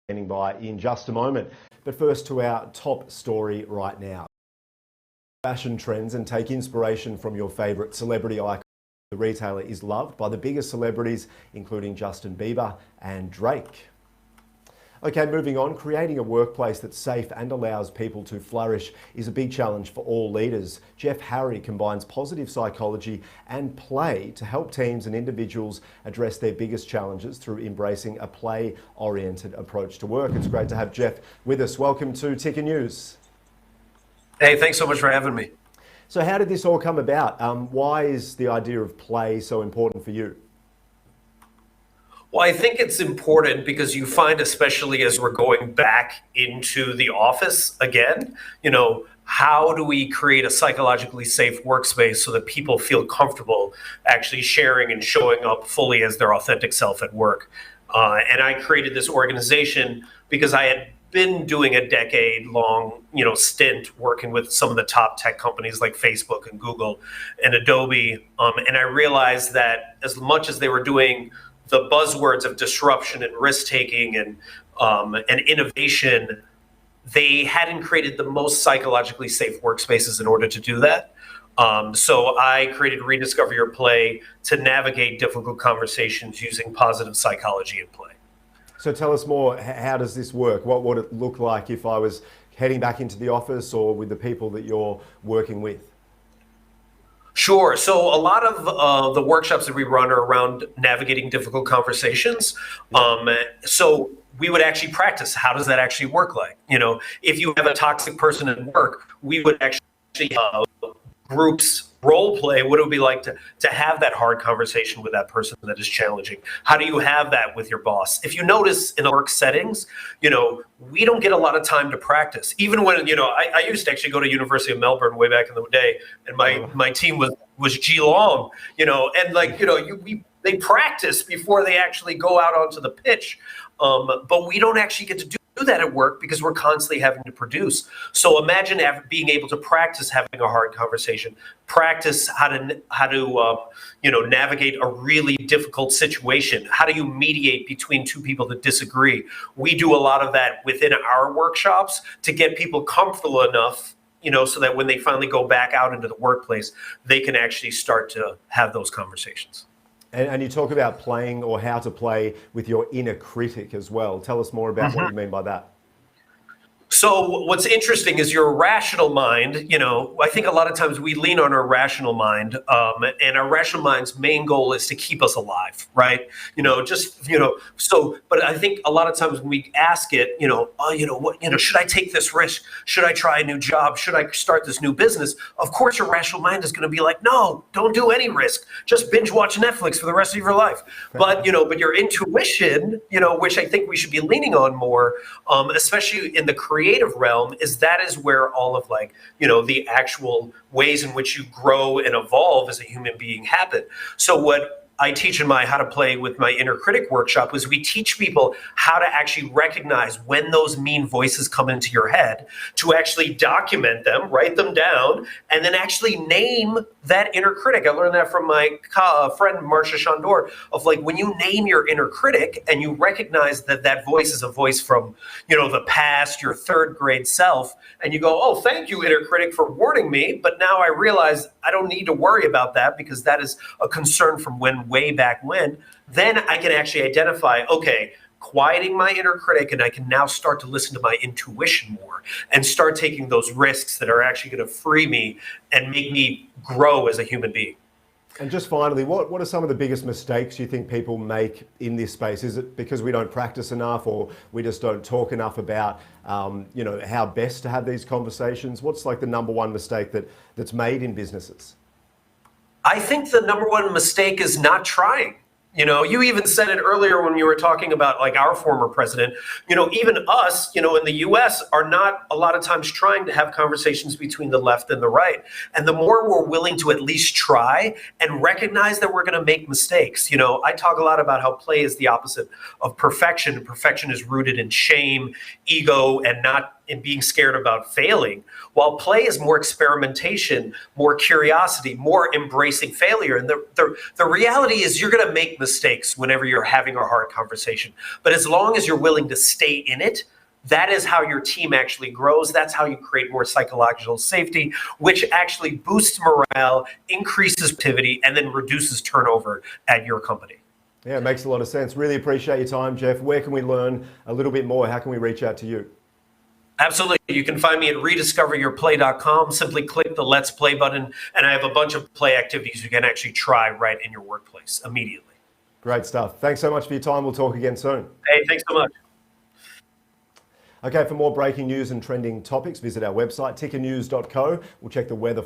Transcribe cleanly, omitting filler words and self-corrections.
standing by in just a moment. But first to our top story right now. Fashion trends and take inspiration from your favourite celebrity icon. The retailer is loved by the biggest celebrities, including Justin Bieber and Drake. Okay, moving on, creating a workplace that's safe and allows people to flourish is a big challenge for all leaders. Jeff Harry combines positive psychology and play to help teams and individuals address their biggest challenges through embracing a play-oriented approach to work. It's great to have Jeff with us. Welcome to Ticker News. Hey, thanks so much for having me. So how did this all come about? Why is the idea of play so important for you? Well, I think it's important because you find, especially as we're going back into the office again, how do we create a psychologically safe workspace so that people feel comfortable actually sharing and showing up fully as their authentic self at work? And I created this organization because I had been doing a decade-long, stint working with some of the top tech companies like Facebook and Google and Adobe. And I realized that as much as they were doing the buzzwords of disruption and risk-taking and innovation, they hadn't created the most psychologically safe workspaces in order to do that. So I created Rediscover Your Play to navigate difficult conversations using positive psychology and play. So tell us more, how does this work? What would it look like if I was heading back into the office or with the people that you're working with? Sure. So a lot of the workshops that we run are around navigating difficult conversations. So we would actually practice. How does that actually work like? If you have a toxic person at work, we would actually groups role play. What it would be like to have that hard conversation with that person that is challenging? How do you have that with your boss? If you notice in work settings, we don't get a lot of time to practice. Even when, I used to actually go to University of Melbourne way back in the day, and my team was Geelong, and they practice before they actually go out onto the pitch. But we don't actually get to do that at work because we're constantly having to produce. So imagine being able to practice having a hard conversation, practice how to navigate a really difficult situation. How do you mediate between two people that disagree? We do a lot of that within our workshops to get people comfortable enough, so that when they finally go back out into the workplace, they can actually start to have those conversations. And you talk about playing or how to play with your inner critic as well. Tell us more about what you mean by that. So what's interesting is your rational mind, I think a lot of times we lean on our rational mind, and our rational mind's main goal is to keep us alive, right? But I think a lot of times when we ask it, should I take this risk? Should I try a new job? Should I start this new business? Of course, your rational mind is going to be like, no, don't do any risk. Just binge watch Netflix for the rest of your life. But your intuition, which I think we should be leaning on more, especially in the creative realm, is where all of the actual ways in which you grow and evolve as a human being happen. So what I teach in my How to Play with My Inner Critic workshop is we teach people how to actually recognize when those mean voices come into your head, to actually document them, write them down, and then actually name that inner critic. I learned that from my friend Marsha Chandor, of when you name your inner critic and you recognize that voice is a voice from, the past, your third grade self, and you go, oh, thank you, inner critic, for warning me, but now I realize I don't need to worry about that because that is a concern from way back when. Then I can actually identify, okay, quieting my inner critic, and I can now start to listen to my intuition more and start taking those risks that are actually going to free me and make me grow as a human being. And just finally, what are some of the biggest mistakes you think people make in this space? Is it because we don't practice enough, or we just don't talk enough about, how best to have these conversations? What's the number one mistake that's made in businesses? I think the number one mistake is not trying. You even said it earlier when you were talking about our former president. Even us, in the US are not a lot of times trying to have conversations between the left and the right. And the more we're willing to at least try and recognize that we're going to make mistakes. I talk a lot about how play is the opposite of perfection. Perfection is rooted in shame, ego, and not in being scared about failing, while play is more experimentation, more curiosity, more embracing failure. And the reality is you're going to make mistakes whenever you're having a hard conversation. But as long as you're willing to stay in it, that is how your team actually grows. That's how you create more psychological safety, which actually boosts morale, increases productivity, and then reduces turnover at your company. Yeah, it makes a lot of sense. Really appreciate your time, Jeff. Where can we learn a little bit more? How can we reach out to you? Absolutely. You can find me at rediscoveryourplay.com. Simply click the Let's Play button, and I have a bunch of play activities you can actually try right in your workplace immediately. Great stuff. Thanks so much for your time. We'll talk again soon. Hey, thanks so much. Okay, for more breaking news and trending topics, visit our website, tickernews.co. We'll check the weather